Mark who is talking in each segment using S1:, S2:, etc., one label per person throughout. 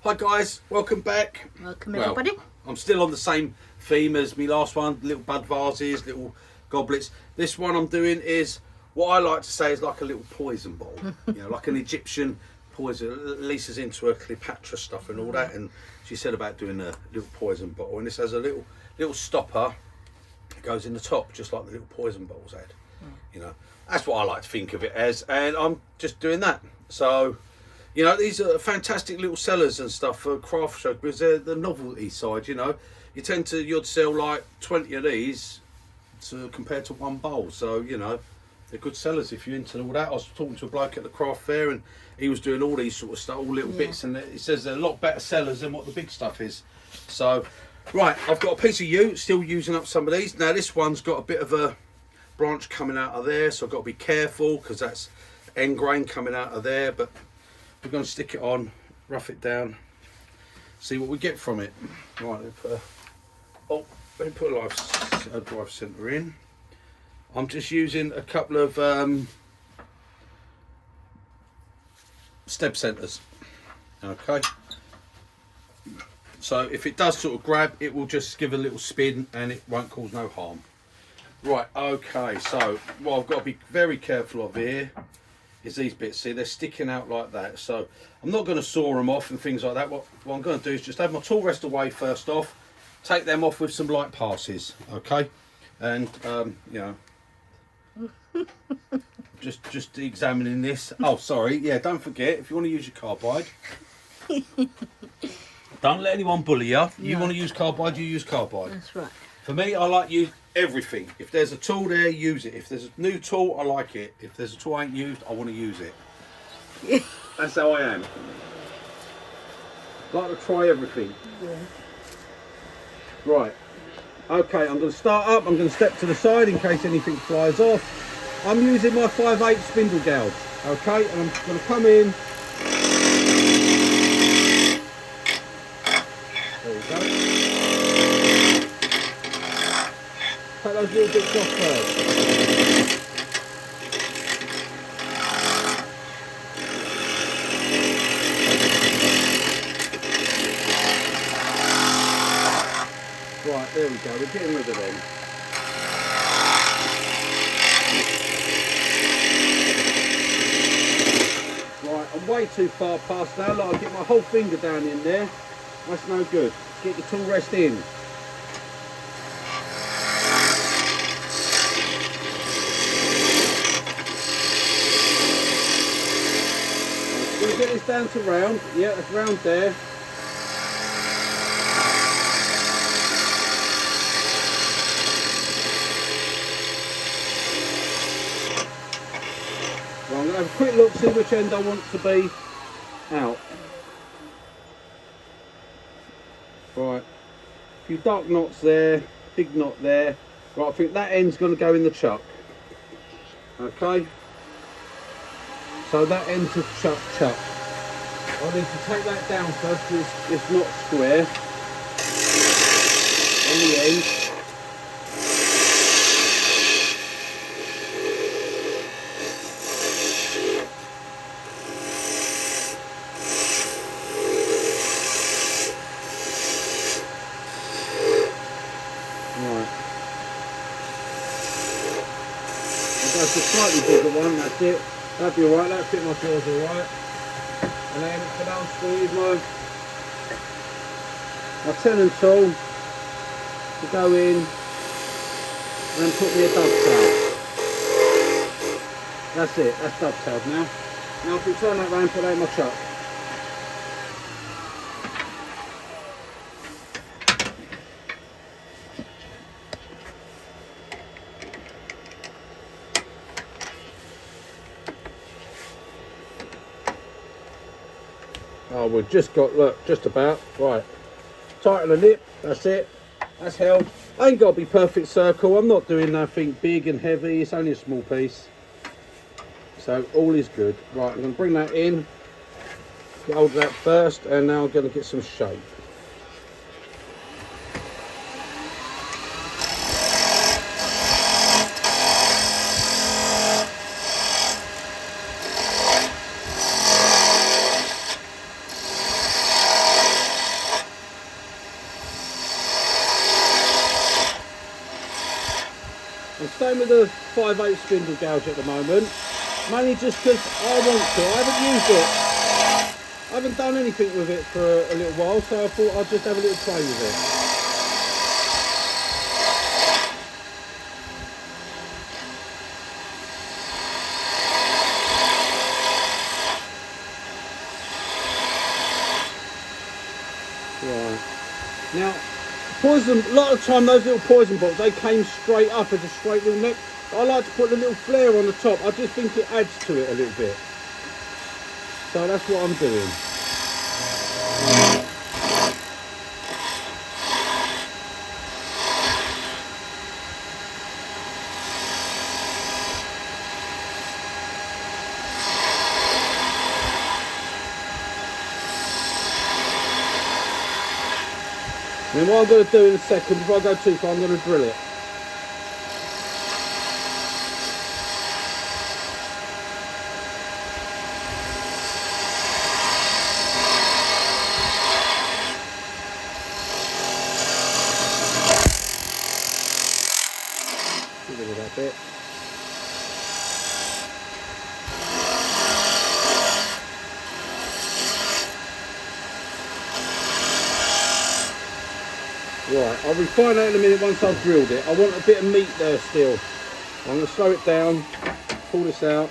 S1: Hi guys, welcome back.
S2: Welcome everybody.
S1: I'm still on the same theme as my last one, little bud vases, little goblets. This one I'm doing is what I like to say is like a little poison bowl, like an Egyptian poison. Lisa's into her Cleopatra stuff and all that, and she said about doing a little poison bottle, and this has a little stopper that goes in the top, just like the little poison bottles had. That's what I like to think of it as, and I'm just doing that. So these are fantastic little sellers and stuff for craft show because they're the novelty side. You'd sell like 20 of these compared to one bowl. So they're good sellers if you're into all that. I was talking to a bloke at the craft fair and he was doing all these sort of stuff, all little bits, and he says they're a lot better sellers than what the big stuff is. So right, I've got a piece of yew, still using up some of these. Now this one's got a bit of a branch coming out of there, so I've got to be careful because that's end grain coming out of there, but we're going to stick it on, rough it down, see what we get from it. Right, let me put a drive centre in. I'm just using a couple of step centres. Okay. So if it does sort of grab, it will just give a little spin and it won't cause no harm. Right, okay, so what I've got to be very careful of here is these bits. See, they're sticking out like that. So I'm not going to saw them off and things like that. What I'm going to do is just have my tool rest away first off, take them off with some light passes, okay? And, just examining this. Oh, sorry, yeah, don't forget, if you want to use your carbide, don't let anyone bully you. You want to use carbide, you use carbide.
S2: That's right.
S1: For me, I like to use everything. If there's a tool there, use it. If there's a new tool, I like it. If there's a tool I ain't used, I want to use it. That's how I am. Like to try everything.
S2: Yeah.
S1: Right. Okay, I'm going to start up. I'm going to step to the side in case anything flies off. I'm using my 5/8 spindle gouge. Okay, and I'm going to come in. There we go. Take those little bits off first. Right, there we go, we're getting rid of them. Right, I'm way too far past now, like I get my whole finger down in there. That's no good. Get your tool rest in. We'll get this down to round. Yeah, that's round there. Well, I'm going to have a quick look, see which end I want to be out. Right, a few dark knots there, big knot there. Right, I think that end's going to go in the chuck. Okay. So that end's a chuck. I need to take that down first because it's not square on the end. Right. That's a slightly bigger one, that's it. That'd be alright, that'd fit my drawers alright. And then for that, I'm going to use my tenon tool to go in and put me a dovetail. That's it, that's dovetailed now. Now if we turn that round, put that in my chuck. Oh, we've just got, look, just about, right. Tighten the lip, that's it, that's held. I ain't got to be perfect circle, I'm not doing nothing big and heavy, it's only a small piece. So all is good. Right, I'm going to bring that in, get hold of that first, and now I'm going to get some shape. staying with the 5/8 spindle gouge at the moment, mainly just because I want to. I haven't used it. I haven't done anything with it for a little while, so I thought I'd just have a little play with it. Right. Now, poison, a lot of time those little poison balls, they came straight up as a straight little neck. I like to put a little flare on the top. I just think it adds to it a little bit. So that's what I'm doing. Then what I'm going to do in a second, before I go too far, I'm going to drill it. Get rid of that bit. Right, I'll refine that in a minute once I've drilled it. I want a bit of meat there still. I'm going to slow it down, pull this out.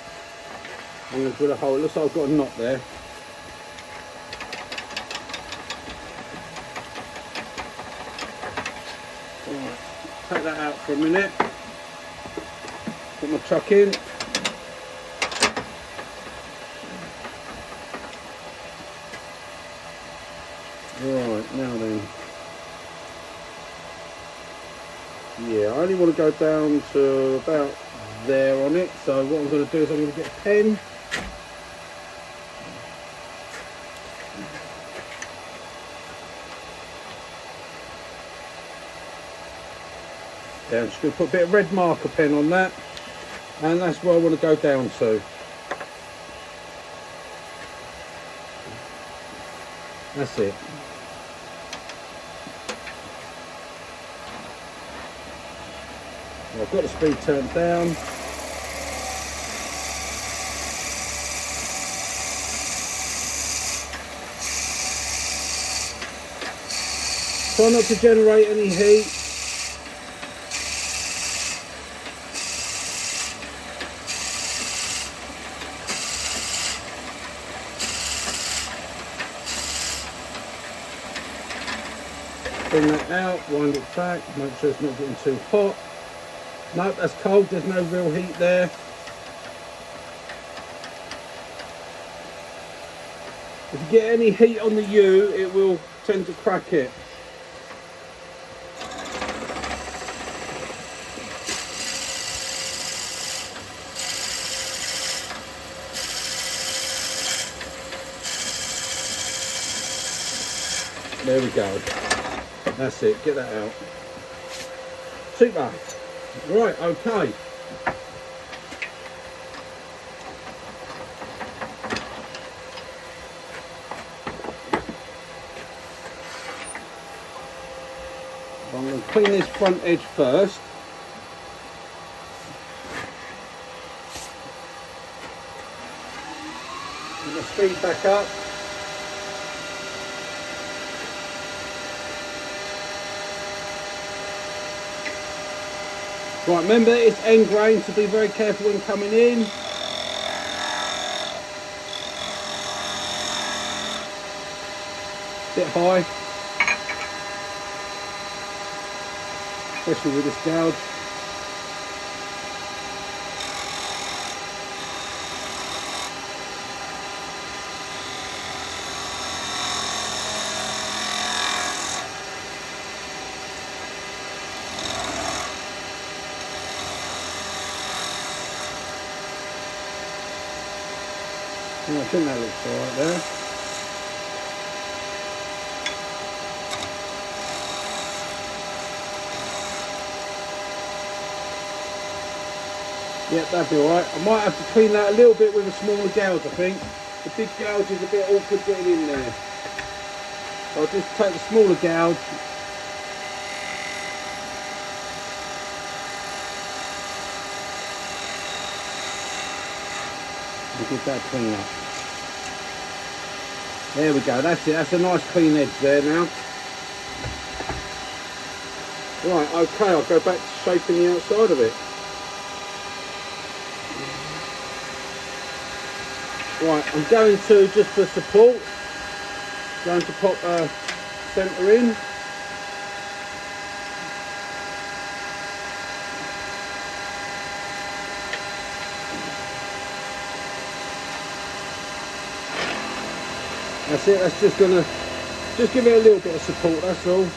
S1: I'm going to drill a hole. It looks like I've got a knot there. Right, take that out for a minute. Put my chuck in. Right, now then. Yeah, I only want to go down to about there on it. So what I'm going to do is I'm going to get a pen. Yeah, I'm just going to put a bit of red marker pen on that. And that's where I want to go down to. That's it. I've got the speed turned down. Try not to generate any heat. Bring that out, wind it back, make sure it's not getting too hot. Nope, that's cold, there's no real heat there. If you get any heat on the U, it will tend to crack it. There we go. That's it, get that out. Super. Right, okay. I'm going to clean this front edge first. Put my speed back up. Right, remember it's end grain, so be very careful when coming in. Bit high, especially with this gouge. I think that looks alright there. Yep, that'd be alright. I might have to clean that a little bit with a smaller gouge, I think. The big gouge is a bit awkward getting in there. So I'll just take the smaller gouge. give that a clean up. There we go, that's it, that's a nice clean edge there now. Right, okay, I'll go back to shaping the outside of it. Right, I'm going to, just for support, going to pop a centre in. That's it, that's just gonna, just give it a little bit of support, that's all.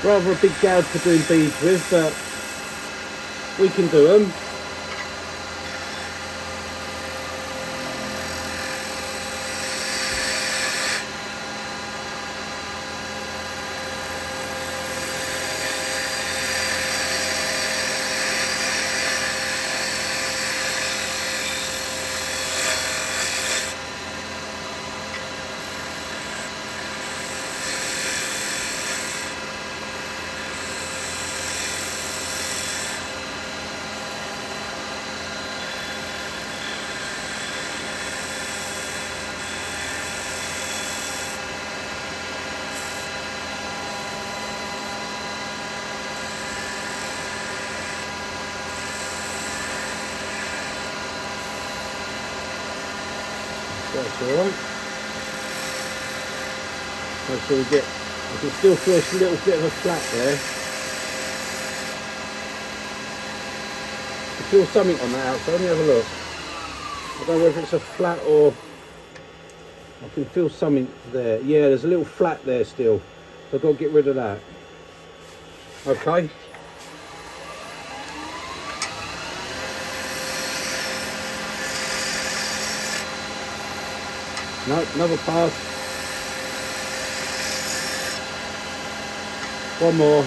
S1: Rather a big gouge for doing beads with, but we can do them. That's alright. So we get, I can still feel a little bit of a flat there. I feel something on that outside, let me have a look. I don't know if it's a flat or, I can feel something there. Yeah, there's a little flat there still. So I've got to get rid of that. Okay. No, another pass. One more.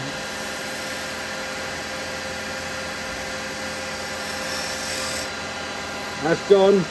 S1: That's gone.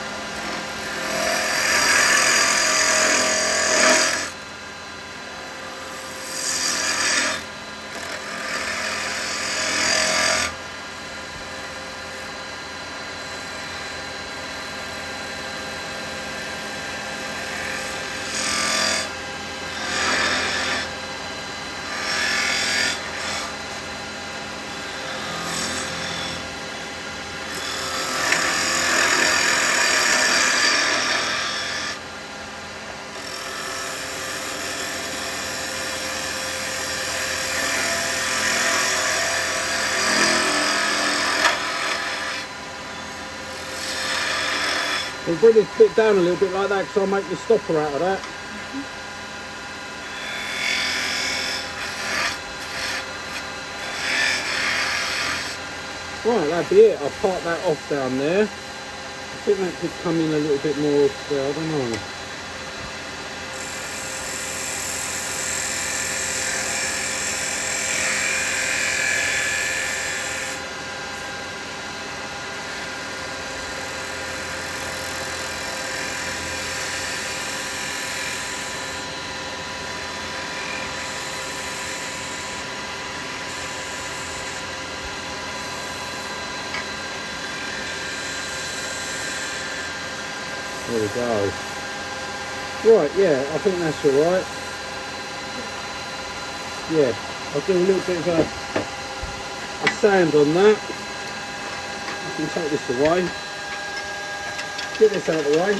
S1: I'll bring this bit down a little bit like that because I'll make the stopper out of that. Right, that'd be it. I'll part that off down there. I think that could come in a little bit more there, I don't know. There we go. Right, yeah, I think that's alright. Yeah, I'll do a little bit of a sand on that. I can take this away. Get this out of the way.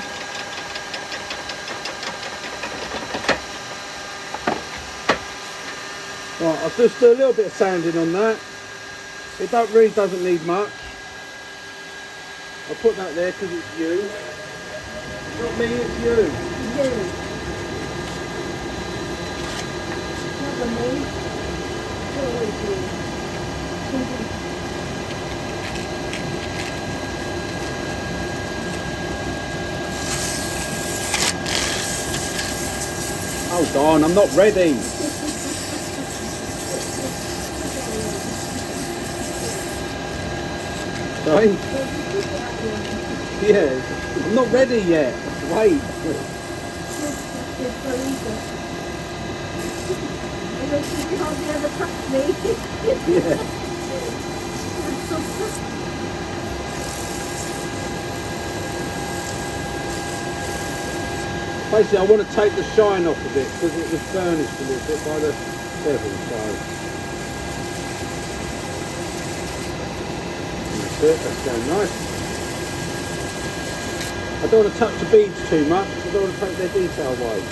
S1: Right, I'll just do a little bit of sanding on that. It really doesn't need much. I'll put that there because it's you. Not me, it's you. Hold on, I'm not ready. Sorry? Yeah, I'm not ready yet. Wait. Yeah. Basically, I want to take the shine off of it because it was burnished a little bit by the bevel. So that's it. That's going nice. I don't want to touch the beads too much. I don't want to take their detail away.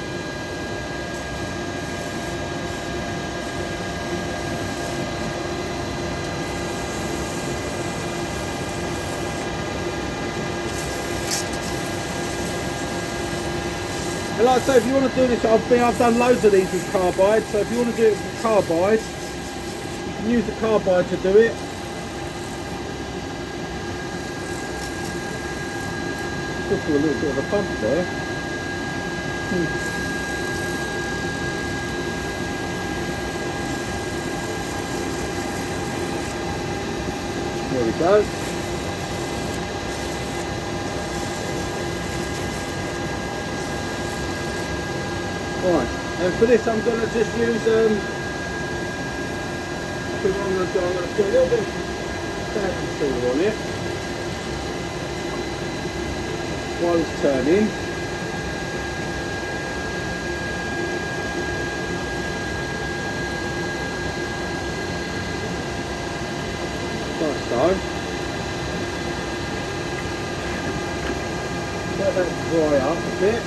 S1: And like I say, if you want to do this, I've done loads of these with carbide, so if you want to do it with carbide, you can use the carbide to do it. Just do a little bit of a bump there. There we go. Right, and for this I'm going to just use, I'm going to do a little bit of stamping tool on it while it's turning. Like so. Let that dry up a bit.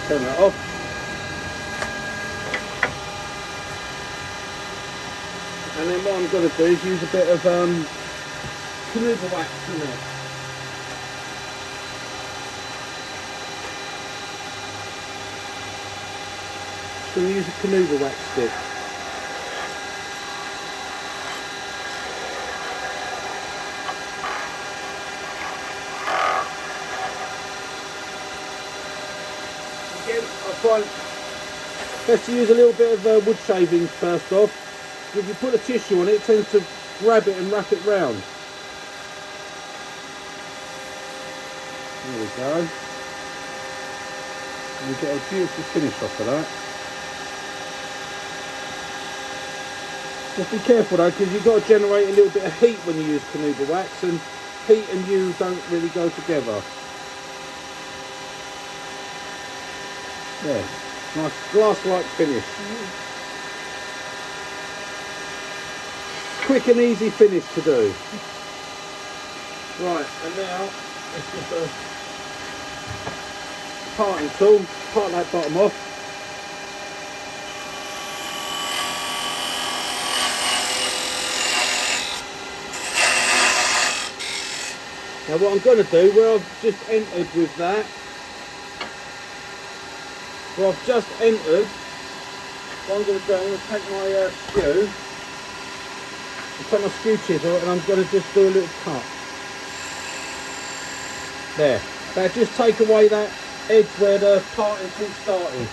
S1: Turn that off. And then what I'm going to do is use a bit of Cleopatra wax in there. Just going to use a Cleopatra wax stick. Best to use a little bit of wood shavings first off. If you put a tissue on it, it tends to grab it and wrap it round. There we go. And we get a beautiful finish off of that. Just be careful though, because you've got to generate a little bit of heat when you use Cleopatra wax, and heat and you don't really go together. There. Nice glass-like finish. Quick and easy finish to do. Right, and now it's just a parting tool. Part that bottom off. Now what I'm going to do, where I've just entered with that, what I'm going to do, I'm going to take my skew, and take my skew chisel, and I'm going to just do a little cut. There. Now just take away that edge where the parting tool started.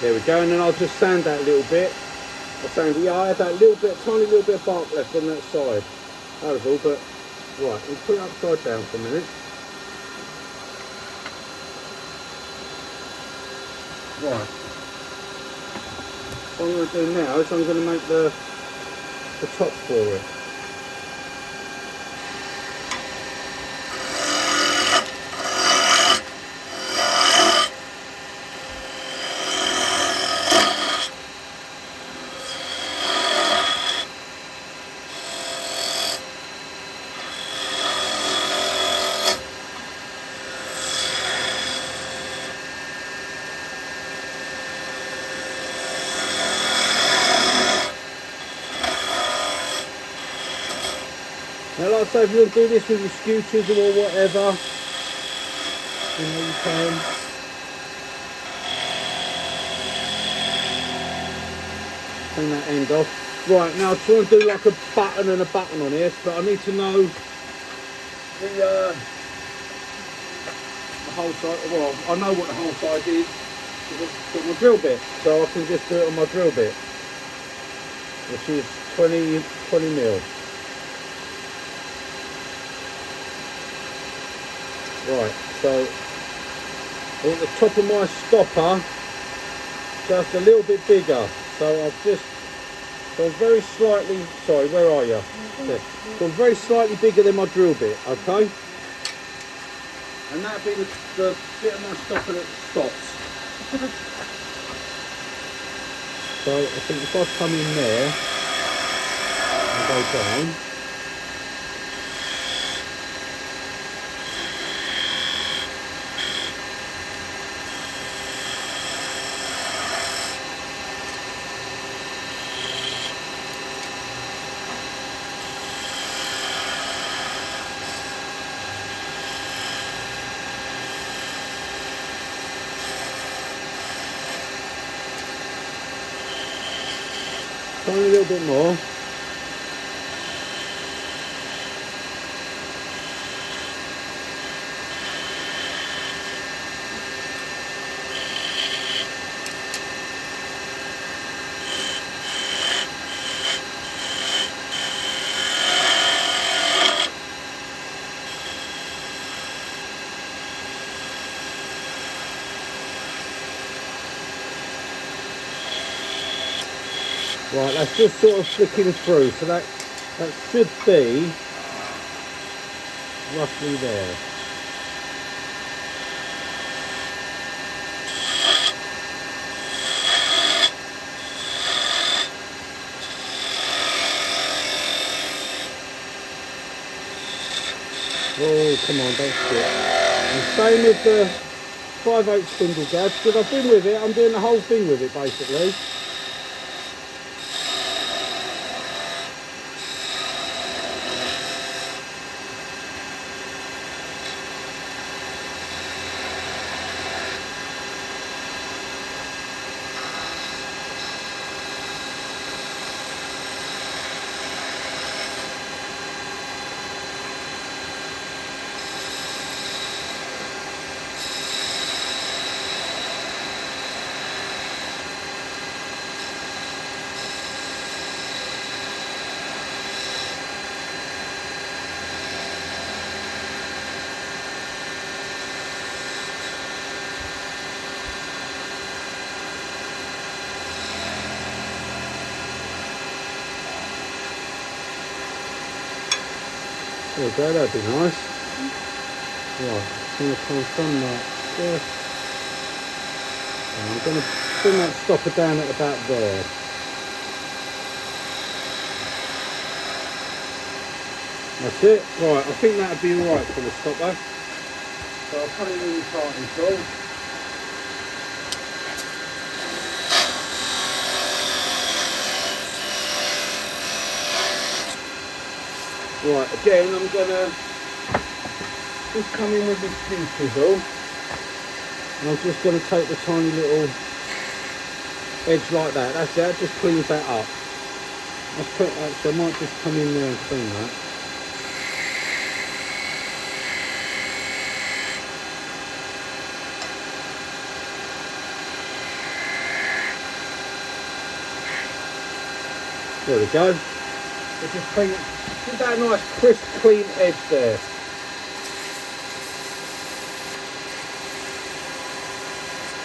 S1: There we go, and then I'll just sand that a little bit. I had that little bit, tiny little bit of bark left on that side. That was all, but right, let's put it upside down for a minute. Right. What I'm going to do now is I'm going to make the top for it. like I say, if you want to do this with your scooters or whatever, you can. Turn that end off. Right, now I try and do like a button and a button on this, but I need to know the whole side. Well, I know what the whole side is because I've got my drill bit, so I can just do it on my drill bit, which is 20 mil. Right, so I want the top of my stopper just a little bit bigger, so I've just gone very slightly, sorry, where are you? There. Gone very slightly bigger than my drill bit, okay? And that'll be the bit of my stopper that stops. So I think if I come in there and go down, a little bit more. Right, that's just sort of flicking through, so that should be roughly there. Oh, come on, don't skip. And same with the 5/8 spindle gauge, because I've been with it, I'm doing the whole thing with it basically. There we go, that'd be nice. Right, I'm going to come from that there. And I'm going to bring that stopper down at about there. That's it. Right, I think that'd be alright for the stopper. So I'll put it in the parting tool. Right, again I'm going to just come in with this pin chisel and I'm just going to take the tiny little edge like that. That's it, that just cleans that up. Actually, I might just come in there and clean that. There we go. It just clean. Give that a nice crisp, clean edge there.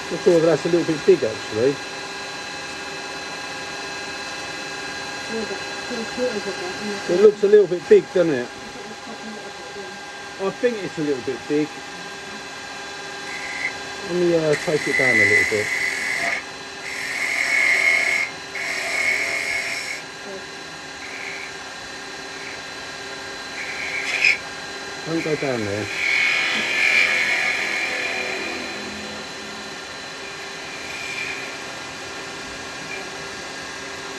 S1: I'm sure that that's a little bit big actually. It looks a little bit big, doesn't it? I think it's a little bit big. Let me take it down a little bit. Don't go down there.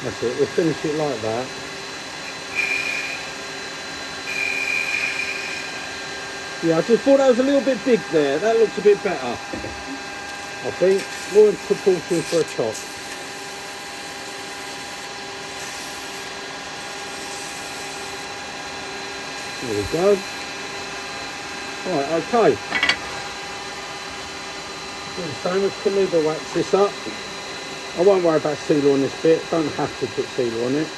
S1: That's it, we'll finish it like that. Yeah, I just thought that was a little bit big there. That looks a bit better, I think. More in proportion for a top. There we go. Right, okay. Do the same as Cleopatra, wax this up. I won't worry about sealer on this bit. Don't have to put sealer on it.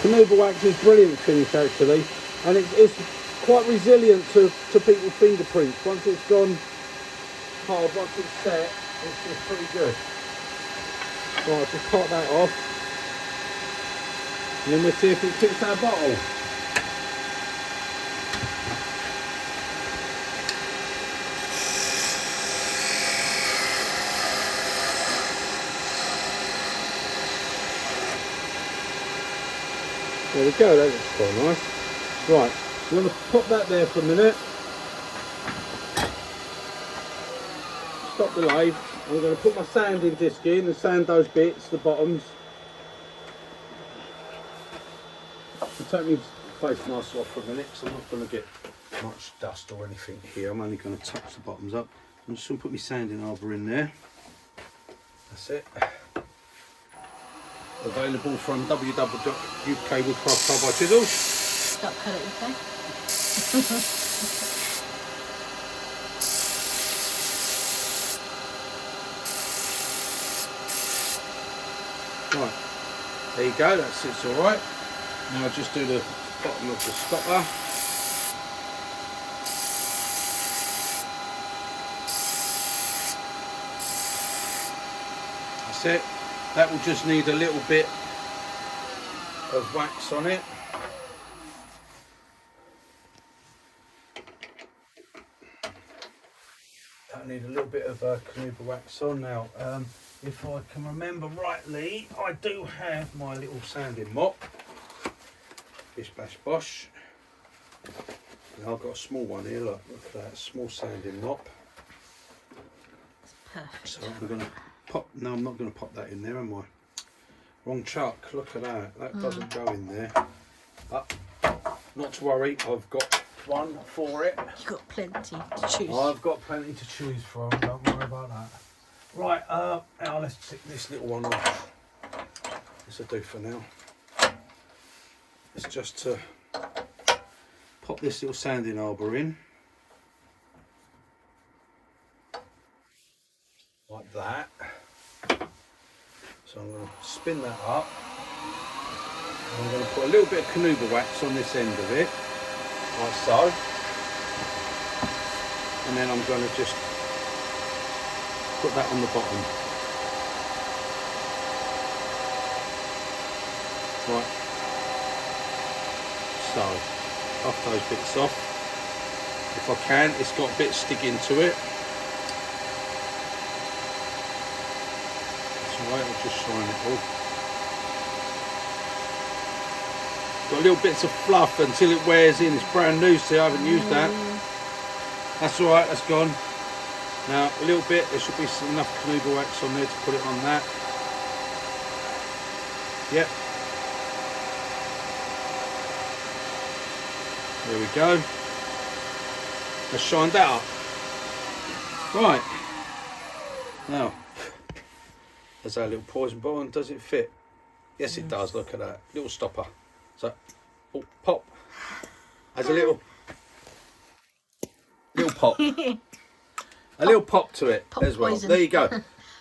S1: Cleopatra wax is brilliant finish actually, and it's quite resilient to people's fingerprints. Once it's gone hard, once it's set, it's pretty good. Right, just pop that off, and then we'll see if it fits our bottle. There we go, that looks quite nice. Right, I'm going to pop that there for a minute. Stop the lathe. I'm going to put my sanding disc in and sand those bits, the bottoms. I'll take my face mask off for a minute because I'm not going to get much dust or anything here. I'm only going to touch the bottoms up. I'm just going to put my sanding arbor in there. That's it. Available from www.ukwoodcraft by Chisels.
S2: .co.uk.
S1: Right, there you go, that sits alright. Now I'll just do the bottom of the stopper. That's it. That will just need a little bit of wax on it. That'll need a little bit of Cleopatra wax on now. If I can remember rightly, I do have my little sanding mop. Bish bash bosh. Now I've got a small one here, look at that, small sanding mop.
S2: Perfect.
S1: So I'm going to pop, no I'm not going to pop that in there, am I? Wrong chuck, look at that, that doesn't go in there. But not to worry, I've got one for it.
S2: You've got plenty to choose.
S1: I've got plenty to choose from, don't worry about that. Right, now let's take this little one off. This will do for now. It's just to pop this little sanding arbor in. Like that. So I'm going to spin that up. And I'm going to put a little bit of Cleopatra wax on this end of it, like so. And then I'm going to just put that on the bottom. Right. So, off those bits off. If I can, it's got a bit sticking to it. Right, I'll just shine it all. Got little bits of fluff until it wears in. It's brand new, see, I haven't used that. That's alright, that's gone. Now, a little bit, there should be enough Cleopatra wax on there to put it on that. Yep. There we go. Let's shine that up. Right. Now, there's our little poison bottle, and does it fit? Yes, it does. Look at that little stopper. So, oh, pop. There's a little pop, a little pop to it
S2: Pop
S1: as well.
S2: poison.
S1: There you go.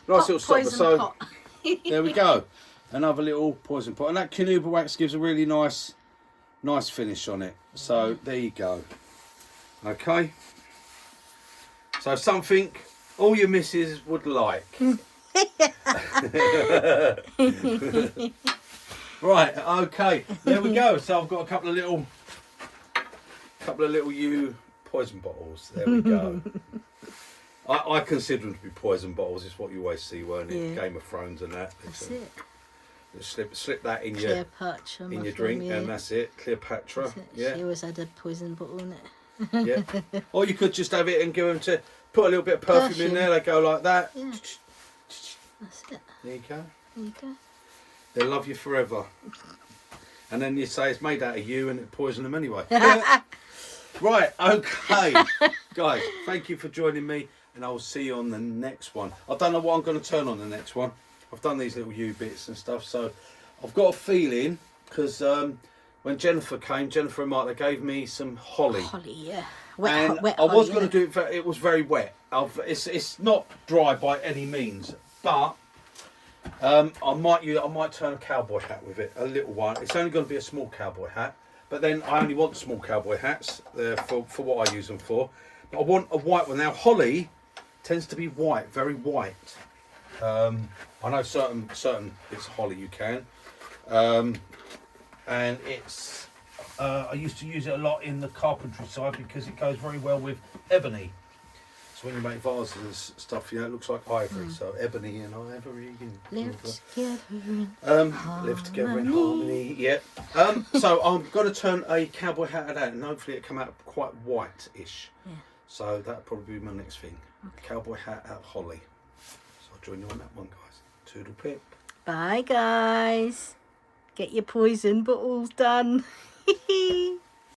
S1: Nice little stopper. So
S2: pot.
S1: there we go. Another little poison pot, and that Cleopatra wax gives a really nice finish on it. So there you go. Okay. So something all your missus would like. Right, okay, there we go. So I've got a couple of little poison bottles. There we go. I consider them to be poison bottles. It's what you always see, weren't it?
S2: Yeah.
S1: Game of Thrones and that.
S2: That's it.
S1: Slip that in
S2: Cleopatra,
S1: your
S2: my
S1: drink,
S2: film, yeah.
S1: and that's it. Cleopatra.
S2: That's it.
S1: Yeah.
S2: She always had a poison bottle in it.
S1: Yeah. Or you could just have it and give them to put a little bit of perfume in there. They go like that.
S2: Yeah. That's it.
S1: There you go.
S2: There you go.
S1: They'll love you forever. And then you say it's made out of you and it poison them anyway. Right, okay. Guys, thank you for joining me, and I will see you on the next one. I don't know what I'm going to turn on the next one. I've done these little U bits and stuff, so I've got a feeling, because when Jennifer and Mark, they gave me some holly.
S2: Holly, yeah.
S1: And
S2: Wet
S1: I was
S2: holly,
S1: going to do it, it was very wet. It's not dry by any means, but I might turn a cowboy hat with it, a little one. It's only going to be a small cowboy hat, but then I only want small cowboy hats for what I use them for. But I want a white one. Now holly tends to be white, very white. I know certain bits of holly you can, and it's I used to use it a lot in the carpentry side because it goes very well with ebony. So when you make vases and stuff, it looks like ivory. So ebony and ivory.
S2: Live together in
S1: live together in harmony. Yeah. So I'm going to turn a cowboy hat out, and hopefully it come out quite white-ish.
S2: Yeah.
S1: So that'll probably be my next thing. Okay. Cowboy hat out holly. So I'll join you on that one, guys. Toodle pip.
S2: Bye, guys. Get your poison bottles done.